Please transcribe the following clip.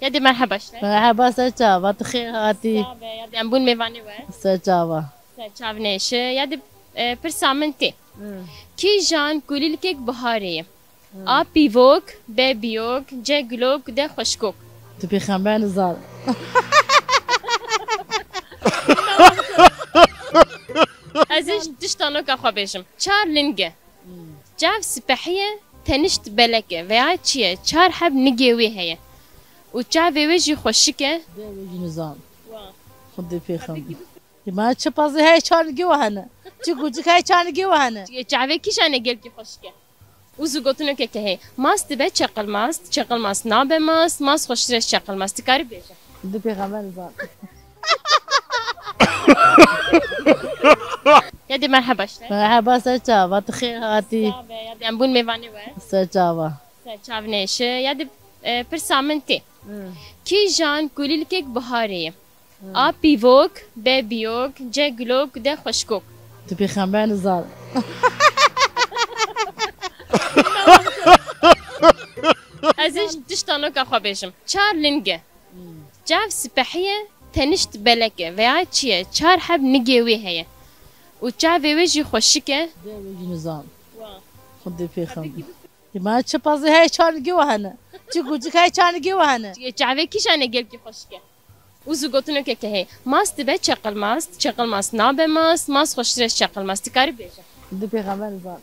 Ya de merhaba işte. مرحبا سرچاوا تو خیر هاتی Ya de ambun mevani var. سرچاوا Çavneşi ya de persamenti. Ki jan kulilkek baharı. A pivok, B biyok, C glok, D hoşkok. تو پیغمبر نزار Aziz diştano ka xwabêjim. Çar linge. Cav sipehiye tenişt beleke veya çiye çar heb nigê wê heye. û çavê wê jî xweşik e. دیوی نزار خودی پیغمبر ما چه پازی های چانگی وهنه چی گوچی های چانگی وهنه Çavê kîşane gelkî xweşik e. û zû gotinokek heye. Mas dibe çeqilmaz, çeqilmaz nabe mas xweşires çeqilmaz. Tu karî bêje. خودی پیغمبر نزار Ya de merhaba işte. مرحبا سرچاوا تو خیر هاتی Ya de ambun mevani var. سرچاوا Çavneşi ya de persamenti. Ki jan kulilkek baharı. A pivok, B biyok, C glok, D hoşkok. تو پیغمبر نزار Aziz diştano ka xwabêjim. Çar linge. Cav sipehiye tenişt beleke veya çiye çar heb nigê wê heye. û çavê wê jî xweşik e. دیوی نزار خودی پیغمبر ما چه پازی های چانگی وهنه چی گوچی های چانگی وهنه Çavê kîşane gelkî xweşik e. û zû gotinokek heye. Mas dibe çeqilmaz, çeqilmaz nabe mas xweşires çeqilmaz. Tu karî bêje. خودی پیغمبر نزار